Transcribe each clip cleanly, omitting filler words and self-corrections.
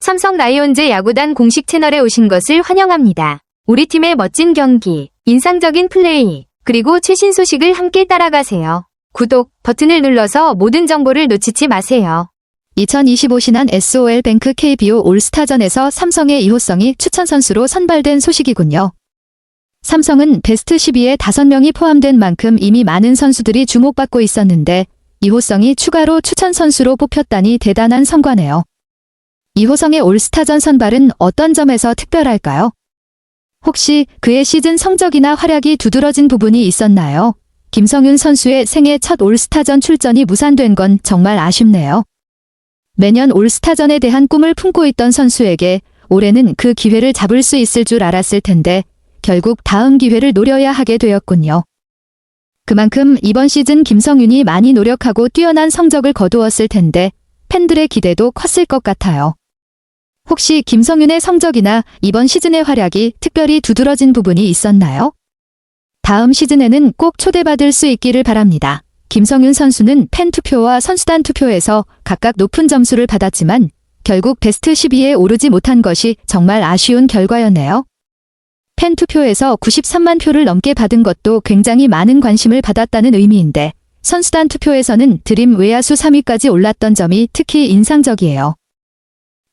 삼성 라이온즈 야구단 공식 채널에 오신 것을 환영합니다. 우리 팀의 멋진 경기, 인상적인 플레이, 그리고 최신 소식을 함께 따라가세요. 구독 버튼을 눌러서 모든 정보를 놓치지 마세요. 2025 신한 SOL뱅크 KBO 올스타전에서 삼성의 이호성이 추천 선수로 선발된 소식이군요. 삼성은 베스트 12에 5명이 포함된 만큼 이미 많은 선수들이 주목받고 있었는데 이호성이 추가로 추천 선수로 뽑혔다니 대단한 성과네요. 이호성의 올스타전 선발은 어떤 점에서 특별할까요? 혹시 그의 시즌 성적이나 활약이 두드러진 부분이 있었나요? 김성윤 선수의 생애 첫 올스타전 출전이 무산된 건 정말 아쉽네요. 매년 올스타전에 대한 꿈을 품고 있던 선수에게 올해는 그 기회를 잡을 수 있을 줄 알았을 텐데 결국 다음 기회를 노려야 하게 되었군요. 그만큼 이번 시즌 김성윤이 많이 노력하고 뛰어난 성적을 거두었을 텐데 팬들의 기대도 컸을 것 같아요. 혹시 김성윤의 성적이나 이번 시즌의 활약이 특별히 두드러진 부분이 있었나요? 다음 시즌에는 꼭 초대받을 수 있기를 바랍니다. 김성윤 선수는 팬 투표와 선수단 투표에서 각각 높은 점수를 받았지만 결국 베스트 12에 오르지 못한 것이 정말 아쉬운 결과였네요. 팬 투표에서 93만 표를 넘게 받은 것도 굉장히 많은 관심을 받았다는 의미인데 선수단 투표에서는 드림 외야수 3위까지 올랐던 점이 특히 인상적이에요.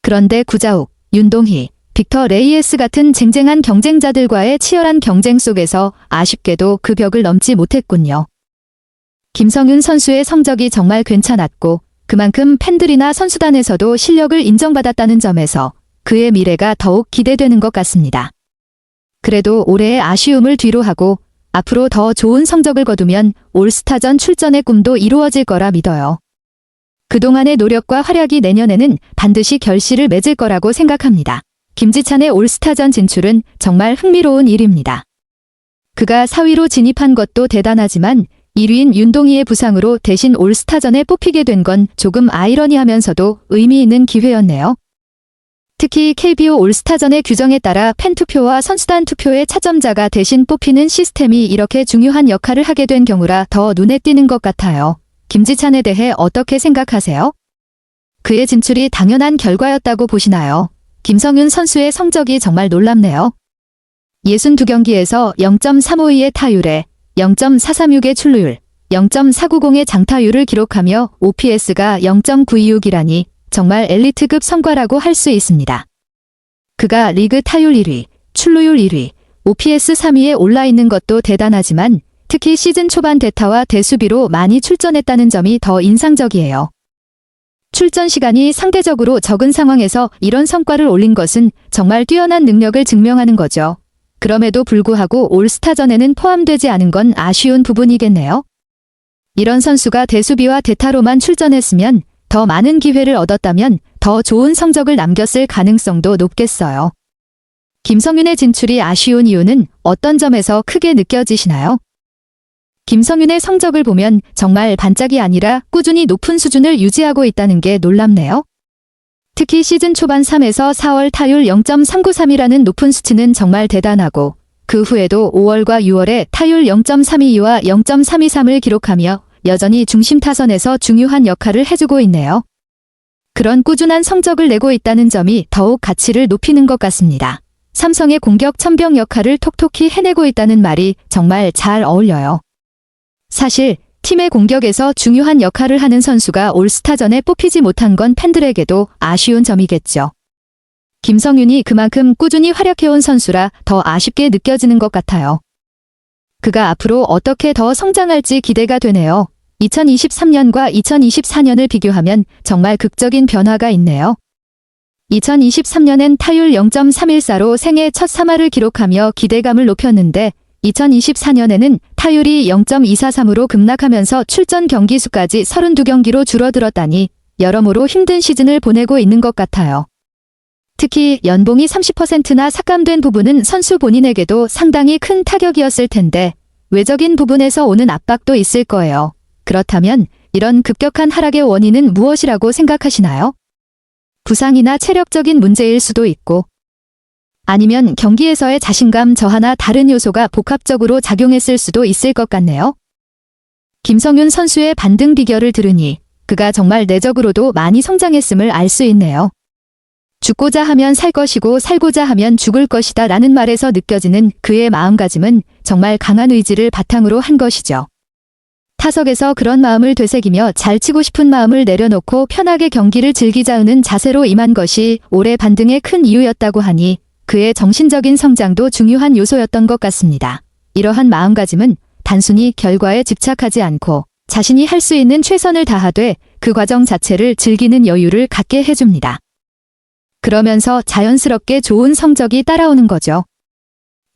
그런데 구자욱, 윤동희, 빅터 레이에스 같은 쟁쟁한 경쟁자들과의 치열한 경쟁 속에서 아쉽게도 그 벽을 넘지 못했군요. 김성윤 선수의 성적이 정말 괜찮았고 그만큼 팬들이나 선수단에서도 실력을 인정받았다는 점에서 그의 미래가 더욱 기대되는 것 같습니다. 그래도 올해의 아쉬움을 뒤로하고 앞으로 더 좋은 성적을 거두면 올스타전 출전의 꿈도 이루어질 거라 믿어요. 그동안의 노력과 활약이 내년에는 반드시 결실을 맺을 거라고 생각합니다. 김지찬의 올스타전 진출은 정말 흥미로운 일입니다. 그가 4위로 진입한 것도 대단하지만 1위인 윤동희의 부상으로 대신 올스타전에 뽑히게 된 건 조금 아이러니하면서도 의미 있는 기회였네요. 특히 KBO 올스타전의 규정에 따라 팬투표와 선수단 투표의 차점자가 대신 뽑히는 시스템이 이렇게 중요한 역할을 하게 된 경우라 더 눈에 띄는 것 같아요. 김지찬에 대해 어떻게 생각하세요? 그의 진출이 당연한 결과였다고 보시나요? 김성윤 선수의 성적이 정말 놀랍네요. 62경기에서 0.352의 타율에 0.436의 출루율, 0.490의 장타율을 기록하며 OPS가 0.926이라니 정말 엘리트급 성과라고 할 수 있습니다. 그가 리그 타율 1위, 출루율 1위, OPS 3위에 올라 있는 것도 대단하지만 특히 시즌 초반 대타와 대수비로 많이 출전했다는 점이 더 인상적이에요. 출전 시간이 상대적으로 적은 상황에서 이런 성과를 올린 것은 정말 뛰어난 능력을 증명하는 거죠. 그럼에도 불구하고 올스타전에는 포함되지 않은 건 아쉬운 부분이겠네요. 이런 선수가 대수비와 대타로만 출전했으면 더 많은 기회를 얻었다면 더 좋은 성적을 남겼을 가능성도 높겠어요. 김성윤의 진출이 아쉬운 이유는 어떤 점에서 크게 느껴지시나요? 김성윤의 성적을 보면 정말 반짝이 아니라 꾸준히 높은 수준을 유지하고 있다는 게 놀랍네요. 특히 시즌 초반 3에서 4월 타율 0.393이라는 높은 수치는 정말 대단하고 그 후에도 5월과 6월에 타율 0.322와 0.323을 기록하며 여전히 중심 타선에서 중요한 역할을 해주고 있네요. 그런 꾸준한 성적을 내고 있다는 점이 더욱 가치를 높이는 것 같습니다. 삼성의 공격 천병 역할을 톡톡히 해내고 있다는 말이 정말 잘 어울려요. 사실 팀의 공격에서 중요한 역할을 하는 선수가 올스타전에 뽑히지 못한 건 팬들에게도 아쉬운 점이겠죠. 김성윤이 그만큼 꾸준히 활약해온 선수라 더 아쉽게 느껴지는 것 같아요. 그가 앞으로 어떻게 더 성장할지 기대가 되네요. 2023년과 2024년을 비교하면 정말 극적인 변화가 있네요. 2023년엔 타율 0.314로 생애 첫 3할을 기록하며 기대감을 높였는데 2024년에는 타율이 0.243으로 급락하면서 출전 경기 수까지 32경기로 줄어들었다니 여러모로 힘든 시즌을 보내고 있는 것 같아요. 특히 연봉이 30%나 삭감된 부분은 선수 본인에게도 상당히 큰 타격이었을 텐데 외적인 부분에서 오는 압박도 있을 거예요. 그렇다면 이런 급격한 하락의 원인은 무엇이라고 생각하시나요? 부상이나 체력적인 문제일 수도 있고 아니면 경기에서의 자신감 저하나 다른 요소가 복합적으로 작용했을 수도 있을 것 같네요. 김성윤 선수의 반등 비결을 들으니 그가 정말 내적으로도 많이 성장했음을 알 수 있네요. 죽고자 하면 살 것이고 살고자 하면 죽을 것이다 라는 말에서 느껴지는 그의 마음가짐은 정말 강한 의지를 바탕으로 한 것이죠. 타석에서 그런 마음을 되새기며 잘 치고 싶은 마음을 내려놓고 편하게 경기를 즐기자는 자세로 임한 것이 올해 반등의 큰 이유였다고 하니 그의 정신적인 성장도 중요한 요소였던 것 같습니다. 이러한 마음가짐은 단순히 결과에 집착하지 않고 자신이 할 수 있는 최선을 다하되 그 과정 자체를 즐기는 여유를 갖게 해줍니다. 그러면서 자연스럽게 좋은 성적이 따라오는 거죠.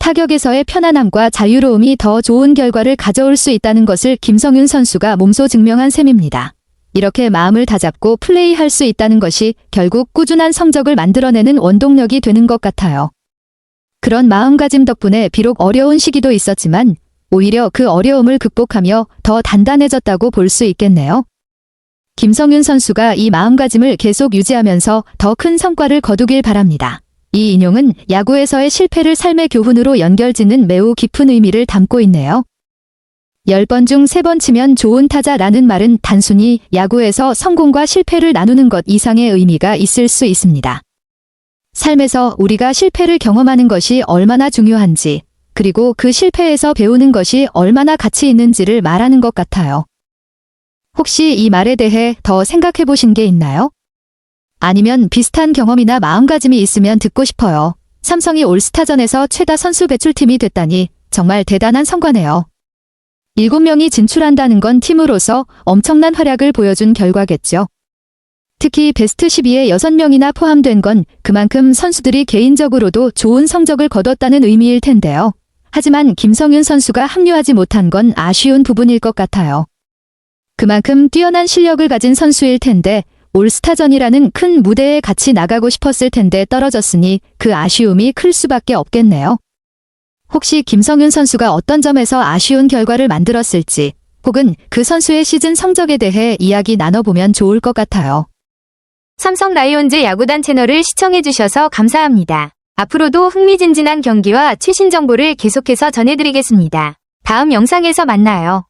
타격에서의 편안함과 자유로움이 더 좋은 결과를 가져올 수 있다는 것을 김성윤 선수가 몸소 증명한 셈입니다. 이렇게 마음을 다잡고 플레이할 수 있다는 것이 결국 꾸준한 성적을 만들어내는 원동력이 되는 것 같아요. 그런 마음가짐 덕분에 비록 어려운 시기도 있었지만 오히려 그 어려움을 극복하며 더 단단해졌다고 볼 수 있겠네요. 김성윤 선수가 이 마음가짐을 계속 유지하면서 더 큰 성과를 거두길 바랍니다. 이 인용은 야구에서의 실패를 삶의 교훈으로 연결짓는 매우 깊은 의미를 담고 있네요. 10번 중 3번 치면 좋은 타자라는 말은 단순히 야구에서 성공과 실패를 나누는 것 이상의 의미가 있을 수 있습니다. 삶에서 우리가 실패를 경험하는 것이 얼마나 중요한지, 그리고 그 실패에서 배우는 것이 얼마나 가치 있는지를 말하는 것 같아요. 혹시 이 말에 대해 더 생각해 보신 게 있나요? 아니면 비슷한 경험이나 마음가짐이 있으면 듣고 싶어요. 삼성이 올스타전에서 최다 선수 배출팀이 됐다니 정말 대단한 성과네요. 7명이 진출한다는 건 팀으로서 엄청난 활약을 보여준 결과겠죠. 특히 베스트 12에 6명이나 포함된 건 그만큼 선수들이 개인적으로도 좋은 성적을 거뒀다는 의미일 텐데요. 하지만 김성윤 선수가 합류하지 못한 건 아쉬운 부분일 것 같아요. 그만큼 뛰어난 실력을 가진 선수일 텐데 올스타전이라는 큰 무대에 같이 나가고 싶었을 텐데 떨어졌으니 그 아쉬움이 클 수밖에 없겠네요. 혹시 김성윤 선수가 어떤 점에서 아쉬운 결과를 만들었을지 혹은 그 선수의 시즌 성적에 대해 이야기 나눠보면 좋을 것 같아요. 삼성 라이온즈 야구단 채널을 시청해주셔서 감사합니다. 앞으로도 흥미진진한 경기와 최신 정보를 계속해서 전해드리겠습니다. 다음 영상에서 만나요.